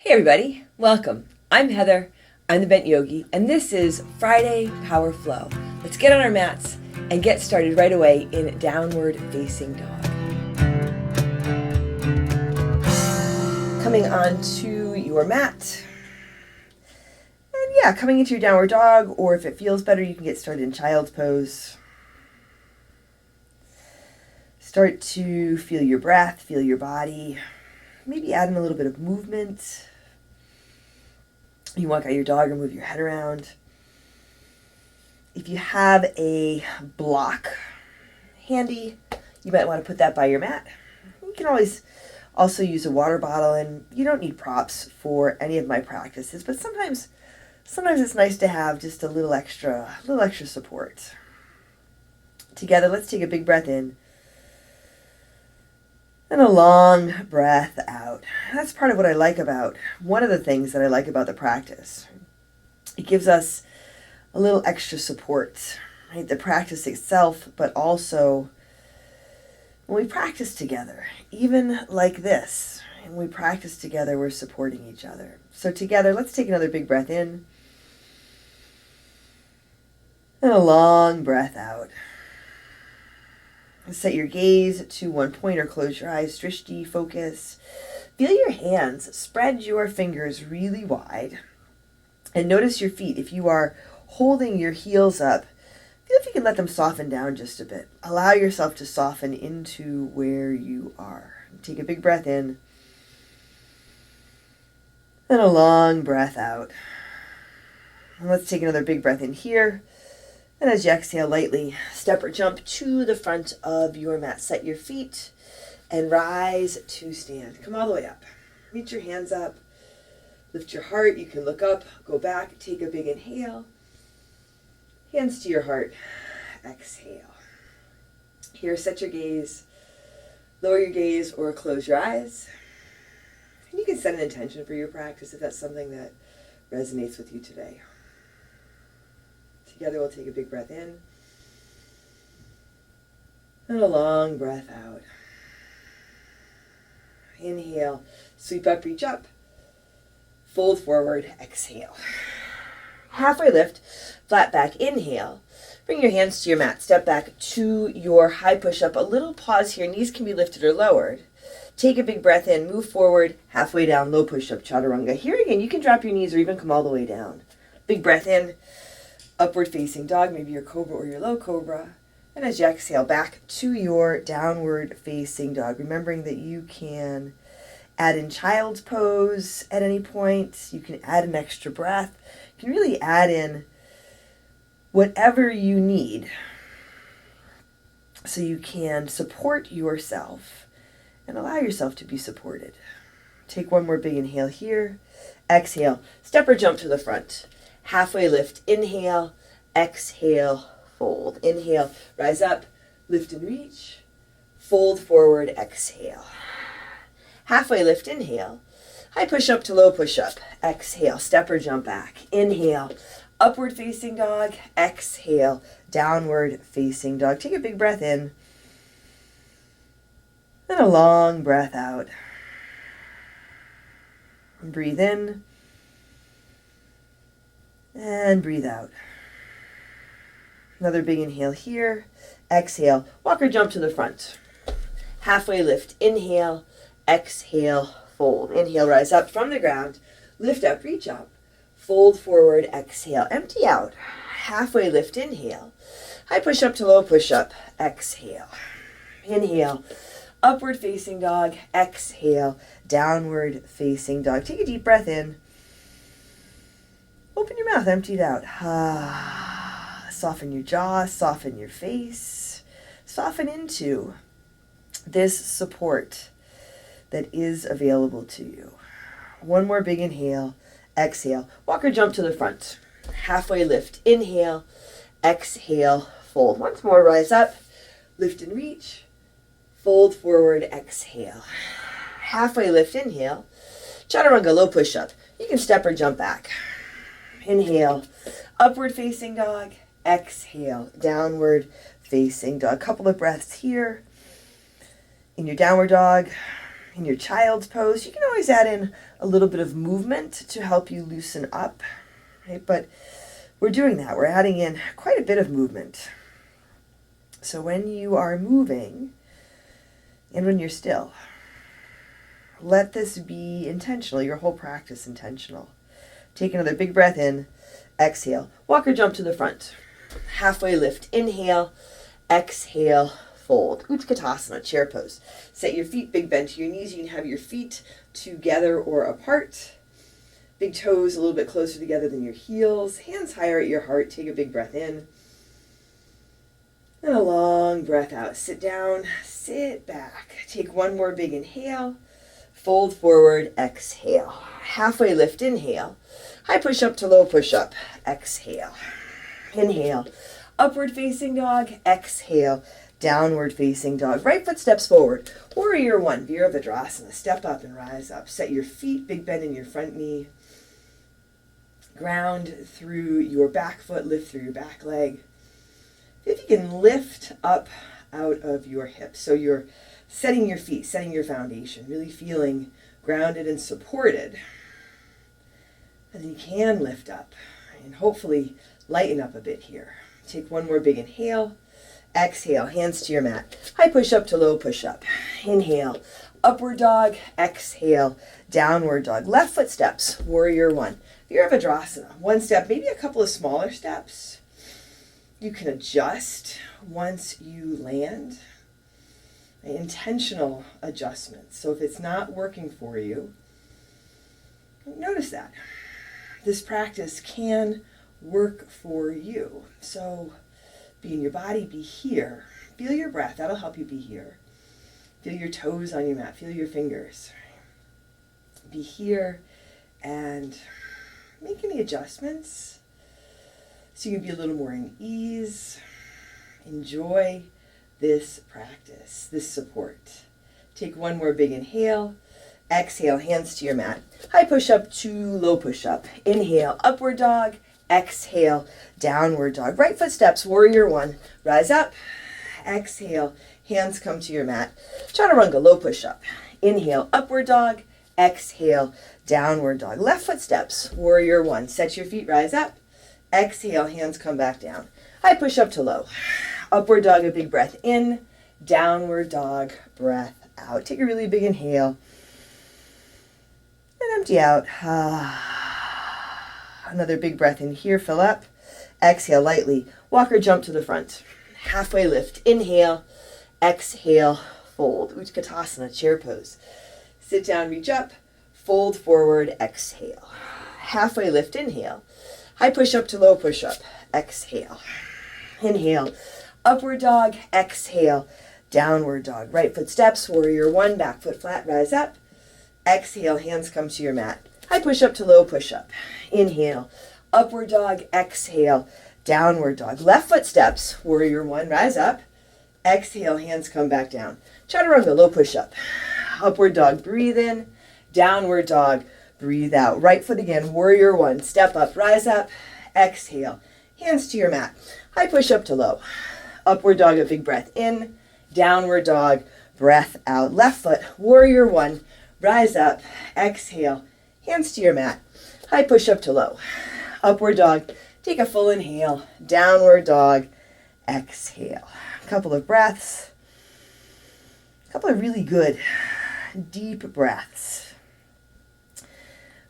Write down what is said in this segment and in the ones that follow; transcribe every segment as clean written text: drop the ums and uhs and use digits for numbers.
Hey everybody, welcome. I'm Heather, I'm the Bent Yogi, and this is Friday Power Flow. Let's get on our mats and get started right away in Downward Facing Dog. Coming onto your mat. And yeah, coming into your Downward Dog, or if it feels better, you can get started in Child's Pose. Start to feel your breath, feel your body. Maybe add in a little bit of movement. You walk out your dog or move your head around. If you have a block handy, you might want to put that by your mat. You can always also use a water bottle, and you don't need props for any of my practices, but sometimes it's nice to have just a little extra support. Together, let's take a big breath in. And a long breath out. That's part of what I like about, one of the things that I like about the practice. It gives us a little extra support, right? The practice itself, but also when we practice together, even like this, and we practice together, we're supporting each other. So together, let's take another big breath in. And a long breath out. Set your gaze to one point or close your eyes, drishti, focus. Feel your hands, spread your fingers really wide. And notice your feet. If you are holding your heels up, feel if you can let them soften down just a bit. Allow yourself to soften into where you are. Take a big breath in. And a long breath out. And let's take another big breath in here. And as you exhale lightly, step or jump to the front of your mat. Set your feet and rise to stand. Come all the way up. Reach your hands up. Lift your heart. You can look up, go back, take a big inhale. Hands to your heart. Exhale. Here, set your gaze. Lower your gaze or close your eyes. And you can set an intention for your practice if that's something that resonates with you today. Together we'll take a big breath in and a long breath out. Inhale, sweep up, reach up, fold forward, exhale. Halfway lift, flat back, inhale. Bring your hands to your mat, step back to your high push-up. A little pause here, knees can be lifted or lowered. Take a big breath in, move forward, halfway down, low push-up, chaturanga. Here again, you can drop your knees or even come all the way down. Big breath in. Upward facing dog, maybe your cobra or your low cobra. And as you exhale, back to your downward facing dog. Remembering that you can add in child's pose at any point. You can add an extra breath. You can really add in whatever you need so you can support yourself and allow yourself to be supported. Take one more big inhale here. Exhale, step or jump to the front. Halfway lift, inhale, exhale, fold. Inhale, rise up, lift and reach, fold forward, exhale. Halfway lift, inhale, high push up to low push up, exhale, step or jump back. Inhale, upward facing dog, exhale, downward facing dog. Take a big breath in, and a long breath out. And breathe in. And breathe out. Another big inhale here. Exhale. Walk or jump to the front. Halfway lift. Inhale. Exhale. Fold. Inhale. Rise up from the ground. Lift up. Reach up. Fold forward. Exhale. Empty out. Halfway lift. Inhale. High push up to low push up. Exhale. Inhale. Upward facing dog. Exhale. Downward facing dog. Take a deep breath in. Open your mouth, empty it out. Soften your jaw, soften your face. Soften into this support that is available to you. One more big inhale, exhale. Walk or jump to the front. Halfway lift, inhale, exhale, fold. Once more, rise up, lift and reach, fold forward, exhale. Halfway lift, inhale, chaturanga, low push up. You can step or jump back. Inhale, upward facing dog. Exhale, downward facing dog. Couple of breaths here. In your downward dog, In your child's pose, you can always add in a little bit of movement to help you loosen up, right? But we're doing that. We're adding in quite a bit of movement. So when you are moving and when you're still, let this be intentional, your whole practice intentional. Take another big breath in, exhale. Walk or jump to the front. Halfway lift, inhale, exhale, fold. Katasana, chair pose. Set your feet, big bend to your knees. You can have your feet together or apart. Big toes a little bit closer together than your heels. Hands higher at your heart. Take a big breath in. And a long breath out. Sit down, sit back. Take one more big inhale. Fold forward, exhale. Halfway lift, inhale. High push up to low push up. Exhale. Inhale. Upward facing dog. Exhale. Downward facing dog. Right foot steps forward. Warrior one, Virabhadrasana. Step up and rise up. Set your feet, big bend in your front knee. Ground through your back foot, lift through your back leg. If you can lift up out of your hips. So you're setting your feet, setting your foundation, really feeling grounded and supported. And then you can lift up and hopefully lighten up a bit here. Take one more big inhale. Exhale, hands to your mat. High push up to low push up. Inhale, upward dog. Exhale, downward dog. Left foot steps, warrior one. Virabhadrasana. One step, maybe a couple of smaller steps. You can adjust once you land. Intentional adjustments. So if it's not working for you, notice that. This practice can work for you. So be in your body, be here. Feel your breath, that'll help you be here. Feel your toes on your mat, feel your fingers. Be here and make any adjustments so you can be a little more in ease. Enjoy this practice, this support. Take one more big inhale. Exhale, hands to your mat. High push up to low push up. Inhale, upward dog. Exhale, downward dog. Right foot steps, warrior one. Rise up. Exhale, hands come to your mat. Chaturanga, low push up. Inhale, upward dog. Exhale, downward dog. Left foot steps, warrior one. Set your feet, rise up. Exhale, hands come back down. High push up to low. Upward dog, a big breath in. Downward dog, breath out. Take a really big inhale. And empty out. Another big breath in here, fill up. Exhale lightly. Walk or jump to the front. Halfway lift. Inhale. Exhale. Fold. Katasana, chair pose. Sit down, reach up. Fold forward. Exhale. Halfway lift. Inhale. High push up to low push up. Exhale. Inhale. Upward dog. Exhale. Downward dog. Right foot steps. Warrior one. Back foot flat. Rise up. Exhale. Hands come to your mat. High push up to low push up. Inhale. Upward dog. Exhale. Downward dog. Left foot steps. Warrior one. Rise up. Exhale. Hands come back down. Chaturanga. Low push up. Upward dog. Breathe in. Downward dog. Breathe out. Right foot again. Warrior one. Step up. Rise up. Exhale. Hands to your mat. High push up to low. Upward dog. A big breath in. Downward dog. Breath out. Left foot. Warrior one. Rise up. Exhale. Hands to your mat. High push up to low. Upward dog. Take a full inhale. Downward dog. Exhale. A couple of breaths. A couple of really good deep breaths.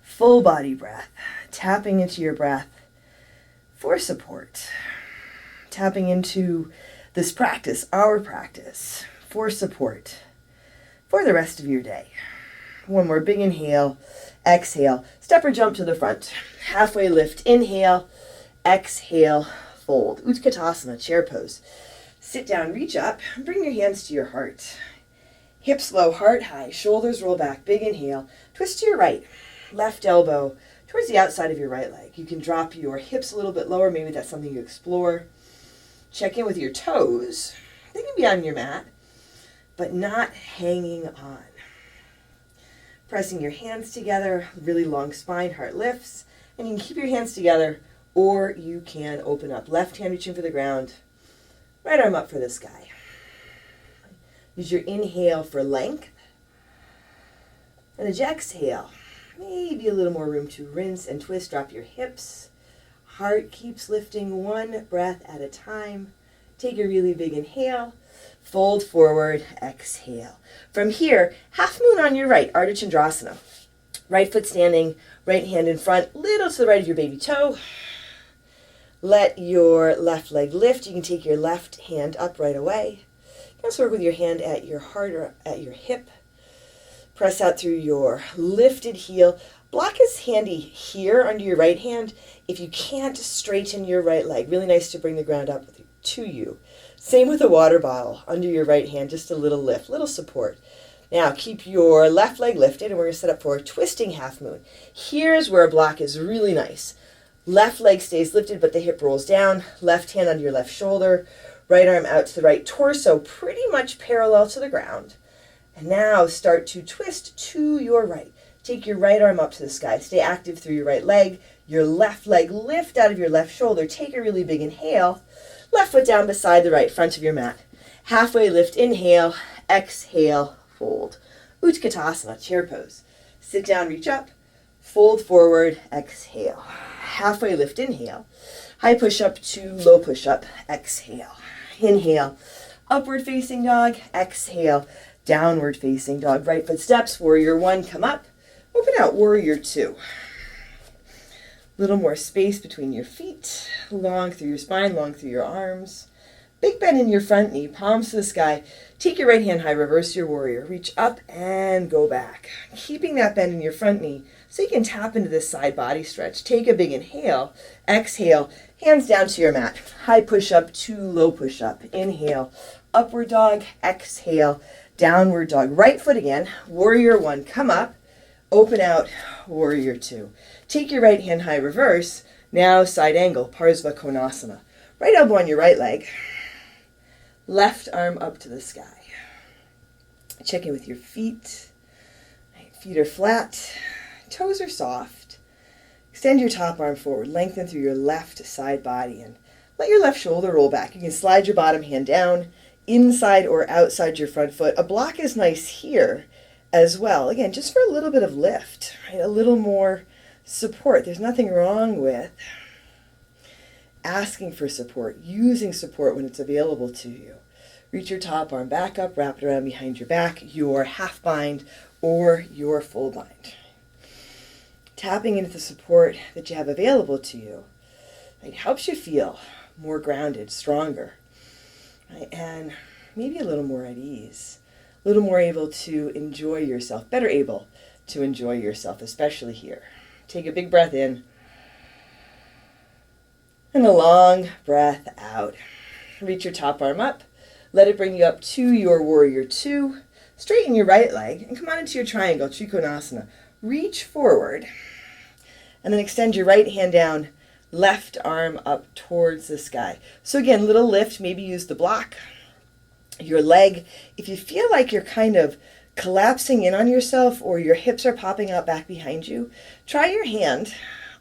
Full body breath. Tapping into your breath for support. Tapping into this practice, our practice, for support for the rest of your day. One more big inhale. Exhale. Step or jump to the front. Halfway lift. Inhale. Exhale. Fold. Utkatasana, chair pose. Sit down, reach up. Bring your hands to your heart. Hips low, heart high. Shoulders roll back. Big inhale. Twist to your right. Left elbow towards the outside of your right leg. You can drop your hips a little bit lower. Maybe that's something you explore. Check in with your toes. They can be on your mat, but not hanging on. Pressing your hands together, really long spine, heart lifts, and you can keep your hands together, or you can open up. Left hand reaching for the ground, right arm up for the sky. Use your inhale for length. And as you exhale, maybe a little more room to rinse and twist. Drop your hips. Heart keeps lifting one breath at a time. Take a really big inhale. Fold forward, exhale. From here, half moon on your right, Ardha Chandrasana. Right foot standing, right hand in front, little to the right of your baby toe. Let your left leg lift. You can take your left hand up right away. You can also work with your hand at your heart or at your hip. Press out through your lifted heel. Block is handy here under your right hand. If you can't straighten your right leg, really nice to bring the ground up to you. Same with a water bottle under your right hand, just a little lift, little support. Now keep your left leg lifted, and we're going to set up for a twisting half moon. Here's where a block is really nice. Left leg stays lifted, but the hip rolls down. Left hand under your left shoulder. Right arm out to the right torso, pretty much parallel to the ground. And now start to twist to your right. Take your right arm up to the sky. Stay active through your right leg. Your left leg lift out of your left shoulder. Take a really big inhale. Left foot down beside the right, front of your mat. Halfway lift, inhale, exhale, fold. Utkatasana, chair pose. Sit down, reach up, fold forward, exhale. Halfway lift, inhale. High push-up to low push-up, exhale. Inhale, upward facing dog, exhale, downward facing dog. Right foot steps, warrior one, come up. Open out, warrior two. Little more space between your feet, long through your spine, long through your arms. Big bend in your front knee, palms to the sky. Take your right hand high, reverse your warrior. Reach up and go back. Keeping that bend in your front knee so you can tap into this side body stretch. Take a big inhale, exhale, hands down to your mat. High push-up to low push-up. Inhale, upward dog, exhale, downward dog. Right foot again, warrior one, come up. Open out, warrior two. Take your right hand high, reverse. Now side angle, Parsva Konasana. Right elbow on your right leg. Left arm up to the sky. Check in with your feet. Feet are flat. Toes are soft. Extend your top arm forward. Lengthen through your left side body and let your left shoulder roll back. You can slide your bottom hand down, inside or outside your front foot. A block is nice here as well. Again, just for a little bit of lift, right? A little more support. There's nothing wrong with asking for support, using support when it's available to you. Reach your top arm back up, wrap it around behind your back, your half bind or your full bind. Tapping into the support that you have available to you, it helps you feel more grounded, stronger, right? And maybe a little more at ease, a little more able to enjoy yourself, better able to enjoy yourself, especially here. Take a big breath in and a long breath out. Reach your top arm up. Let it bring you up to your warrior two. Straighten your right leg and come on into your triangle, Trikonasana. Reach forward and then extend your right hand down, left arm up towards the sky. So again, little lift, maybe use the block. Your leg, if you feel like you're kind of collapsing in on yourself or your hips are popping out back behind you, try your hand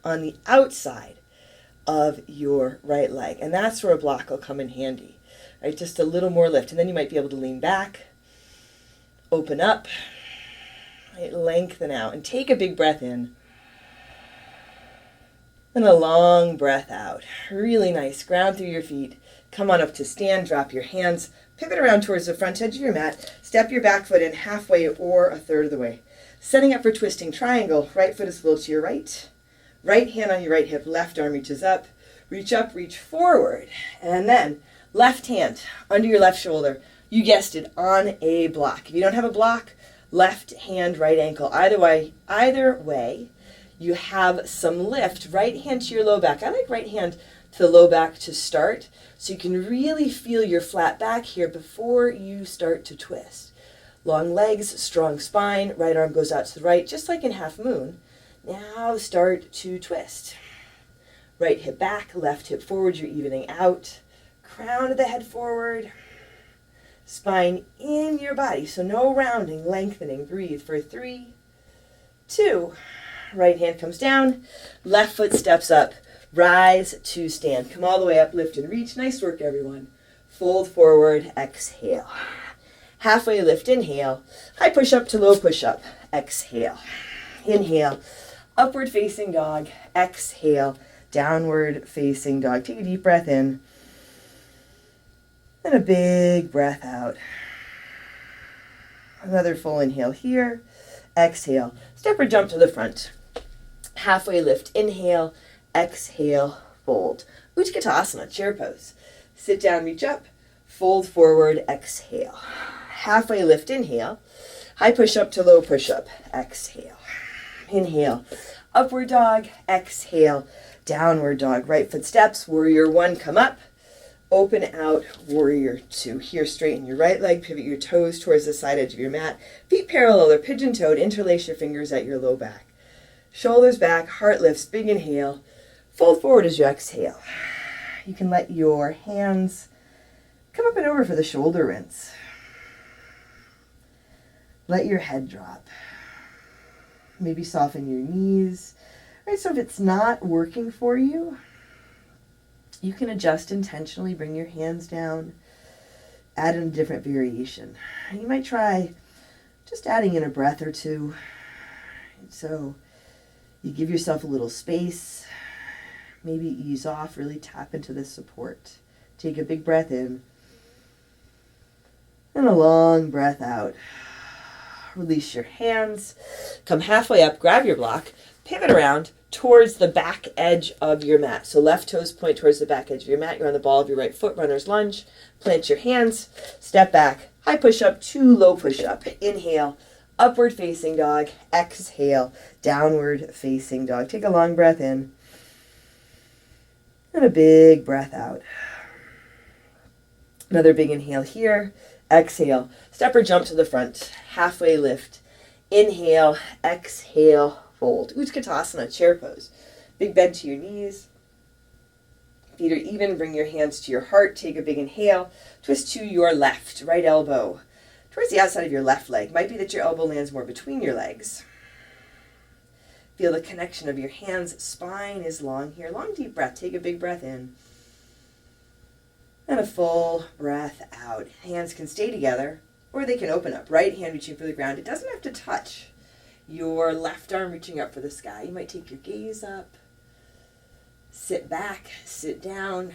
on the outside of your right leg. And that's where a block will come in handy. Right? Just a little more lift. And then you might be able to lean back, open up, right? Lengthen out, and take a big breath in. And a long breath out. Really nice. Ground through your feet. Come on up to stand. Drop your hands. Pivot around towards the front edge of your mat. Step your back foot in halfway or a third of the way. Setting up for twisting triangle. Right foot is a little to your right. Right hand on your right hip. Left arm reaches up. Reach up, reach forward. And then left hand under your left shoulder. You guessed it, on a block. If you don't have a block, left hand, right ankle. Either way, you have some lift. Right hand to your low back. I like right hand to the low back to start, so you can really feel your flat back here before you start to twist. Long legs, strong spine, right arm goes out to the right, just like in half moon. Now start to twist. Right hip back, left hip forward, you're evening out. Crown of the head forward. Spine in your body, so no rounding, lengthening. Breathe for 3, 2. Right hand comes down, left foot steps up. Rise to stand. Come all the way up, lift and reach. Nice work, everyone. Fold forward, exhale. Halfway lift, inhale. High push-up to low push-up. Exhale. Inhale. Upward facing dog. Exhale. Downward facing dog. Take a deep breath in. And a big breath out. Another full inhale here. Exhale. Step or jump to the front. Halfway lift, inhale. Exhale, fold. Katasana, chair pose. Sit down, reach up. Fold forward, exhale. Halfway lift, inhale. High push-up to low push-up. Exhale. Inhale. Upward dog. Exhale. Downward dog. Right foot steps. Warrior one, come up. Open out, warrior two. Here, straighten your right leg. Pivot your toes towards the side edge of your mat. Feet parallel or pigeon-toed. Interlace your fingers at your low back. Shoulders back. Heart lifts. Big inhale. Fold forward as you exhale. You can let your hands come up and over for the shoulder rinse. Let your head drop. Maybe soften your knees. Right, so if it's not working for you, you can adjust intentionally, bring your hands down, add in a different variation. You might try just adding in a breath or two. So you give yourself a little space, maybe ease off, really tap into this support. Take a big breath in and a long breath out. Release your hands, come halfway up, grab your block, pivot around towards the back edge of your mat. So left toes point towards the back edge of your mat. You're on the ball of your right foot, runner's lunge. Plant your hands, step back, high push-up to low push-up. Inhale, upward facing dog. Exhale, downward facing dog. Take a long breath in and a big breath out. Another big inhale here. Exhale, step or jump to the front. Halfway lift. Inhale, exhale, fold. Katasana, chair pose. Big bend to your knees. Feet are even. Bring your hands to your heart. Take a big inhale. Twist to your left. Right elbow towards the outside of your left leg. Might be that your elbow lands more between your legs. Feel the connection of your hands. Spine is long here. Long, deep breath. Take a big breath in. And a full breath out. Hands can stay together or they can open up. Right hand reaching for the ground. It doesn't have to touch. Your left arm reaching up for the sky. You might take your gaze up. Sit back, sit down,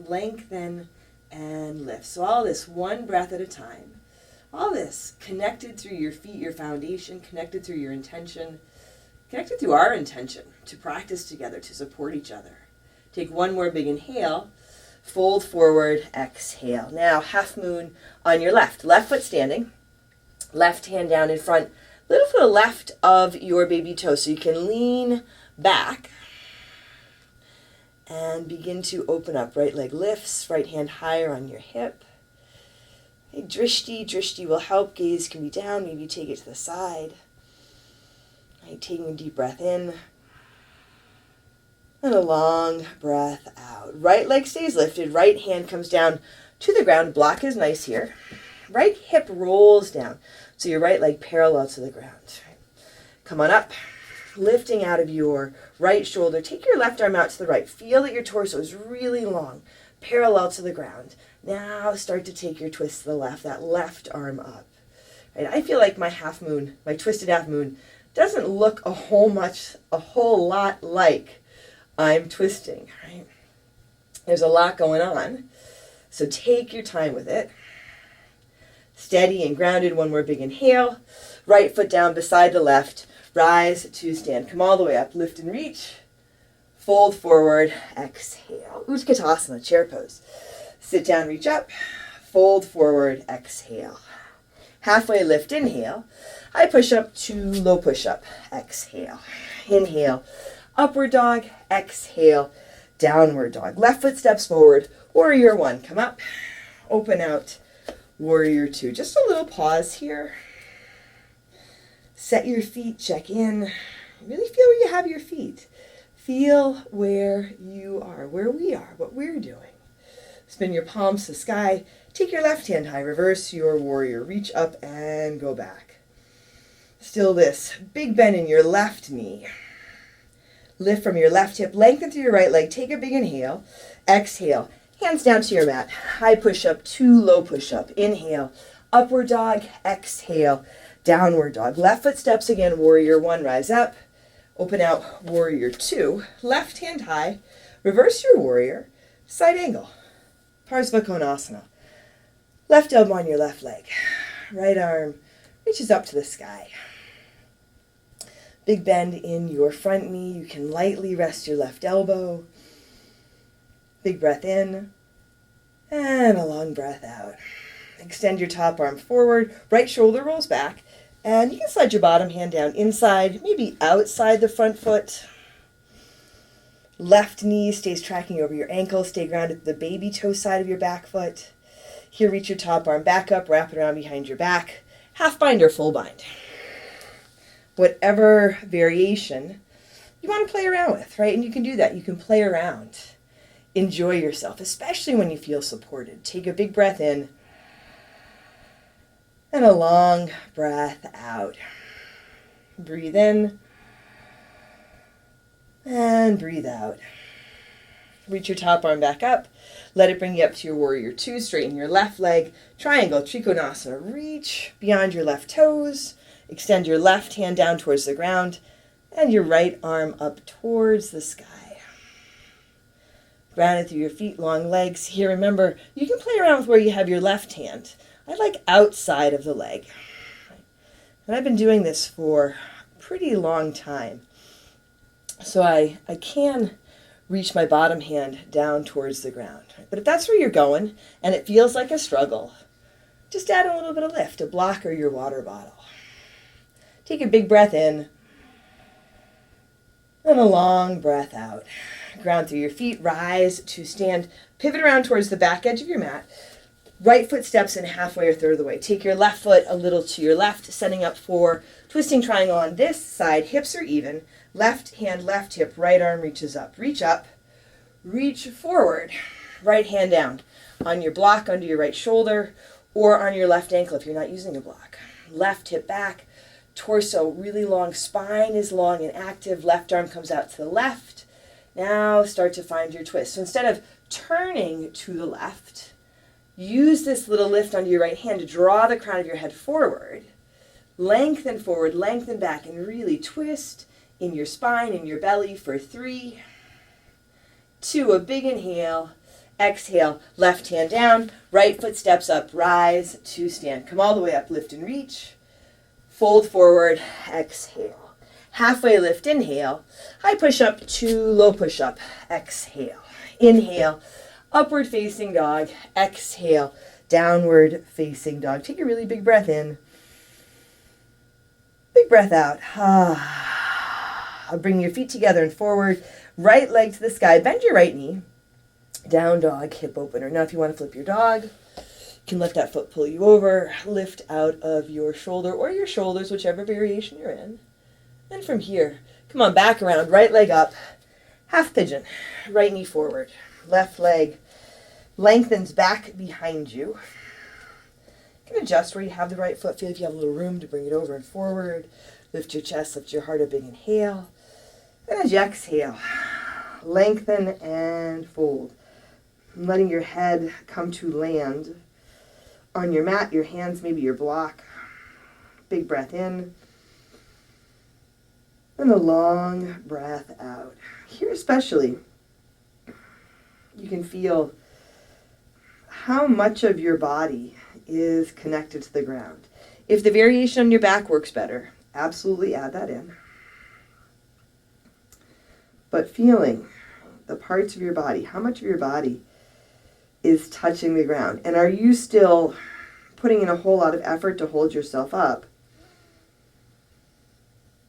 lengthen, and lift. So all this one breath at a time. All this connected through your feet, your foundation, connected through your intention, connected through our intention to practice together, to support each other. Take one more big inhale. Fold forward, exhale. Now, half moon on your left. Left foot standing. Left hand down in front. Little to the left of your baby toe. So you can lean back and begin to open up. Right leg lifts. Right hand higher on your hip. Okay, drishti will help. Gaze can be down. Maybe take it to the side. Right, taking a deep breath in. And a long breath out. Right leg stays lifted. Right hand comes down to the ground. Block is nice here. Right hip rolls down. So your right leg parallel to the ground. Come on up. Lifting out of your right shoulder. Take your left arm out to the right. Feel that your torso is really long. Parallel to the ground. Now start to take your twist to the left. That left arm up. Right? I feel like my half moon, my twisted half moon, doesn't look a whole lot like I'm twisting, right? There's a lot going on. So take your time with it. Steady and grounded. One more big inhale. Right foot down beside the left. Rise to stand. Come all the way up. Lift and reach. Fold forward. Exhale. Katasana, chair pose. Sit down, reach up. Fold forward. Exhale. Halfway lift. Inhale. High push up to low push up. Exhale. Inhale. Upward dog, exhale, downward dog. Left foot steps forward, warrior one. Come up, open out, warrior two. Just a little pause here. Set your feet, check in. Really feel where you have your feet. Feel where you are, where we are, what we're doing. Spin your palms to the sky. Take your left hand high, reverse your warrior. Reach up and go back. Still this, big bend in your left knee. Lift from your left hip, lengthen through your right leg. Take a big inhale. Exhale. Hands down to your mat. High push-up to low push-up. Inhale. Upward dog, exhale, downward dog. Left foot steps again, warrior one, rise up. Open out, warrior two. Left hand high, reverse your warrior, side angle. Parsvakonasana. Left elbow on your left leg. Right arm reaches up to the sky. Big bend in your front knee. You can lightly rest your left elbow. Big breath in. And a long breath out. Extend your top arm forward. Right shoulder rolls back. And you can slide your bottom hand down inside, maybe outside the front foot. Left knee stays tracking over your ankle. Stay grounded at the baby toe side of your back foot. Here, reach your top arm back up, wrap it around behind your back. Half bind or full bind. Whatever variation you want to play around with, right? And you can do that. You can play around. Enjoy yourself, especially when you feel supported. Take a big breath in. And a long breath out. Breathe in. And breathe out. Reach your top arm back up. Let it bring you up to your warrior two. Straighten your left leg. Triangle, Trikonasana. Reach beyond your left toes. Extend your left hand down towards the ground. And your right arm up towards the sky. Grounded through your feet, long legs. Here, remember, you can play around with where you have your left hand. I like outside of the leg. And I've been doing this for a pretty long time. So I can reach my bottom hand down towards the ground. But if that's where you're going and it feels like a struggle, just add a little bit of lift, a block or your water bottle. Take a big breath in and a long breath out. Ground through your feet, rise to stand. Pivot around towards the back edge of your mat. Right foot steps in halfway or third of the way. Take your left foot a little to your left, setting up for twisting triangle on this side. Hips are even. Left hand, left hip, right arm reaches up. Reach up, reach forward. Right hand down on your block under your right shoulder or on your left ankle if you're not using a block. Left hip back, torso really long, spine is long and active. Left arm comes out to the left. Now start to find your twist. So instead of turning to the left, use this little lift under your right hand to draw the crown of your head forward. Lengthen forward, lengthen back, and really twist in your spine, in your belly for 3, 2, a big inhale, exhale, left hand down, right foot steps up, rise to stand. Come all the way up, lift and reach, fold forward, exhale. Halfway lift, inhale, high push up to low push up, exhale. Inhale, upward facing dog, exhale, downward facing dog. Take a really big breath in, big breath out. Bring your feet together and forward, right leg to the sky, bend your right knee, down dog, hip opener. Now if you want to flip your dog, you can let that foot pull you over, lift out of your shoulder or your shoulders, whichever variation you're in. And from here, come on, back around, right leg up, half pigeon, right knee forward, left leg lengthens back behind you. You can adjust where you have the right foot. Feel if you have a little room to bring it over and forward. Lift your chest, lift your heart, a big inhale. And as you exhale, lengthen and fold. Letting your head come to land on your mat, your hands, maybe your block. Big breath in. And a long breath out. Here especially, you can feel how much of your body is connected to the ground. If the variation on your back works better, absolutely add that in. But feeling the parts of your body, how much of your body is touching the ground? And are you still putting in a whole lot of effort to hold yourself up?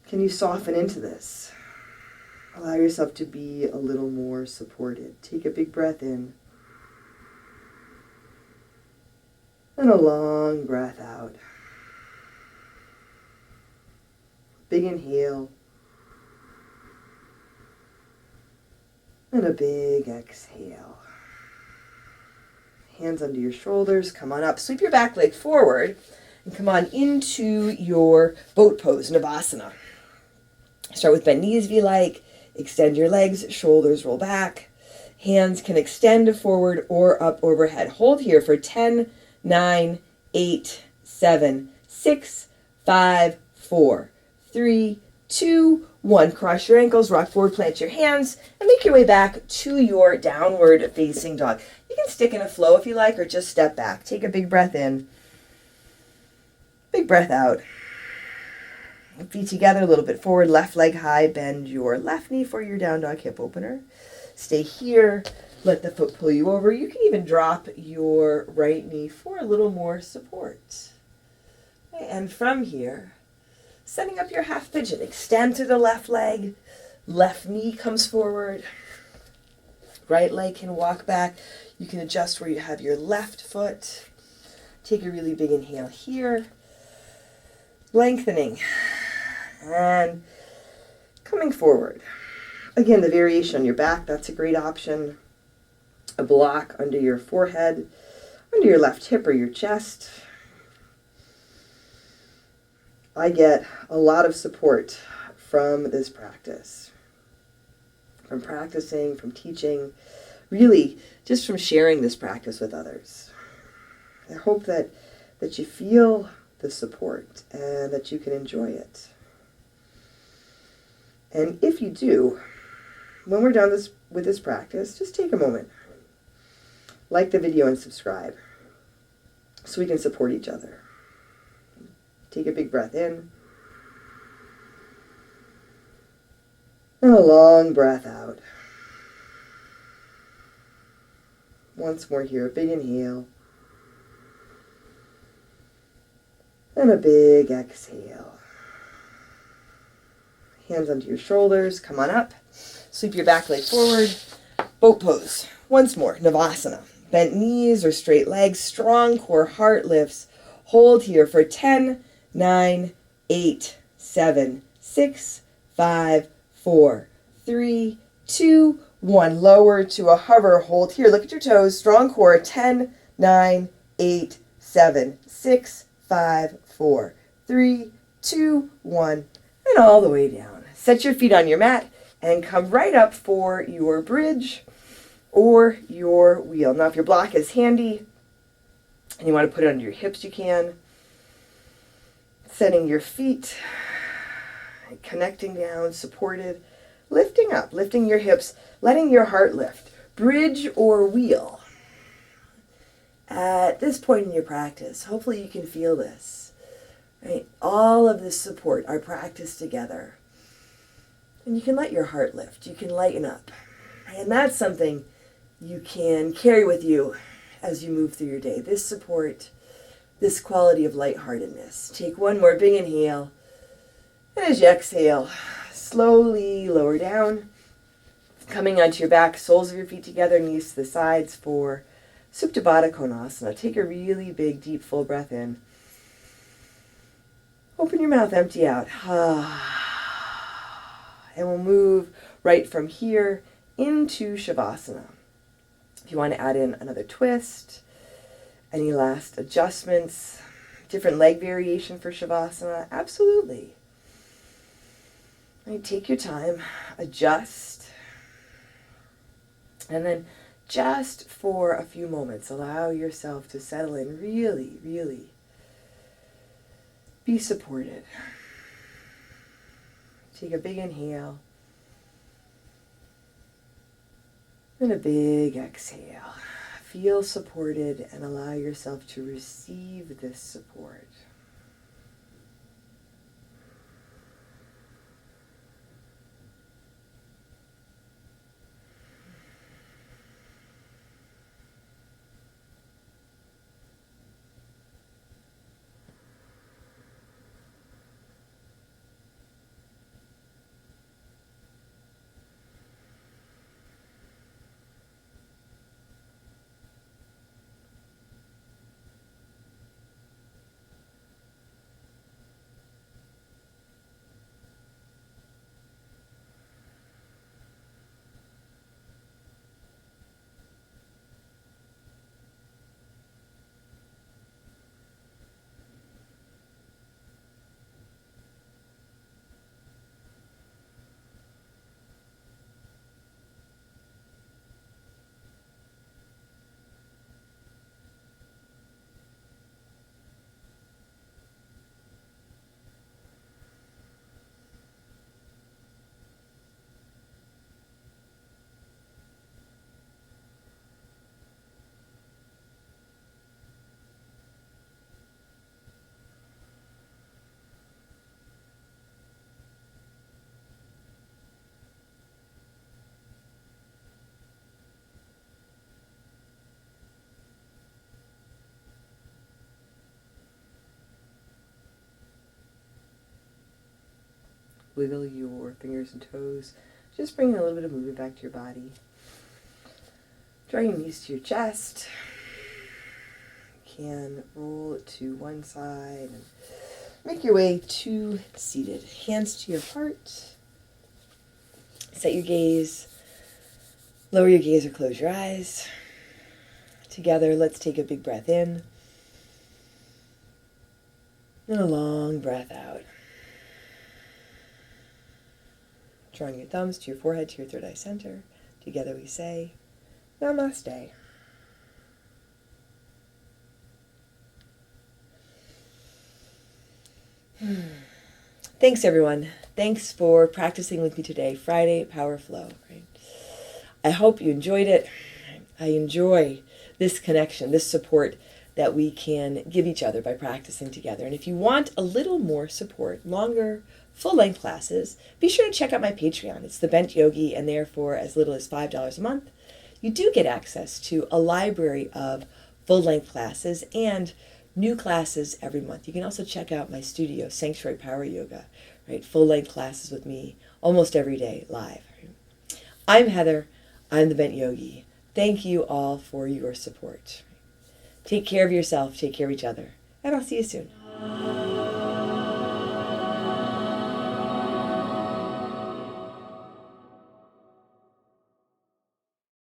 Can you soften into this? Allow yourself to be a little more supported. Take a big breath in. And a long breath out. Big inhale. And a big exhale. Hands under your shoulders. Come on up. Sweep your back leg forward. And come on into your boat pose, Navasana. Start with bend knees if you like. Extend your legs, shoulders roll back. Hands can extend forward or up overhead. Hold here for 10, 9, 8, 7, 6, 5, 4, 3, 2, 1. Cross your ankles, rock forward, plant your hands, and make your way back to your downward facing dog. You can stick in a flow if you like, or just step back. Take a big breath in, big breath out. Feet together, a little bit forward, left leg high, bend your left knee for your down dog hip opener. Stay here, let the foot pull you over. You can even drop your right knee for a little more support. And from here, setting up your half pigeon. Extend through the left leg, left knee comes forward, right leg can walk back. You can adjust where you have your left foot. Take a really big inhale here, lengthening and coming forward. Again, the variation on your back, that's a great option. A block under your forehead, under your left hip or your chest. I get a lot of support from this practice, from practicing, from teaching, really just from sharing this practice with others. I hope that you feel the support and that you can enjoy it. And if you do, when we're done with this practice, just take a moment, like the video and subscribe so we can support each other. Take a big breath in and a long breath out. Once more here, a big inhale and a big exhale. Hands onto your shoulders, come on up. Sweep your back leg forward. Boat pose. Once more, Navasana. Bent knees or straight legs, strong core, heart lifts. Hold here for 10, 9, 8, 7, 6, 5, 4, 3, 2, 1. Lower to a hover. Hold here. Look at your toes. Strong core. 10, 9, 8, 7, 6, 5, 4, 3, 2, 1. And all the way down. Set your feet on your mat and come right up for your bridge or your wheel. Now, if your block is handy and you want to put it under your hips, you can. Setting your feet, connecting down, supported, lifting up, lifting your hips, letting your heart lift. Bridge or wheel. At this point in your practice, hopefully you can feel this. Right? All of this support, our practice together. And you can let your heart lift. You can lighten up. And that's something you can carry with you as you move through your day. This support, this quality of lightheartedness. Take one more big inhale. And as you exhale, slowly lower down. Coming onto your back, soles of your feet together, knees to the sides for Supta Baddha Konasana. Take a really big, deep, full breath in. Open your mouth, empty out. And we'll move right from here into Shavasana. If you want to add in another twist, any last adjustments, different leg variation for Shavasana, absolutely. Right, take your time, adjust, and then just for a few moments, allow yourself to settle in, really, really be supported. Take a big inhale and a big exhale. Feel supported and allow yourself to receive this support. wiggle your fingers and toes, just bringing a little bit of movement back to your body. Drawing your knees to your chest. You can roll to one side and make your way to seated. Hands to your heart. Set your gaze. Lower your gaze or close your eyes. Together, let's take a big breath in. And a long breath out. Drawing your thumbs to your forehead, to your third eye center. Together we say, Namaste. Thanks, everyone. Thanks for practicing with me today. Friday Power Flow. Right? I hope you enjoyed it. I enjoy this connection, this support that we can give each other by practicing together. And if you want a little more support, longer, full-length classes, be sure to check out my Patreon. It's The Bent Yogi, and therefore as little as $5 a month, you do get access to a library of full-length classes and new classes every month. You can also check out my studio, Sanctuary Power Yoga, right? Full-length classes with me almost every day live. Right? I'm Heather. I'm the Bent Yogi. Thank you all for your support. Take care of yourself, take care of each other, and I'll see you soon.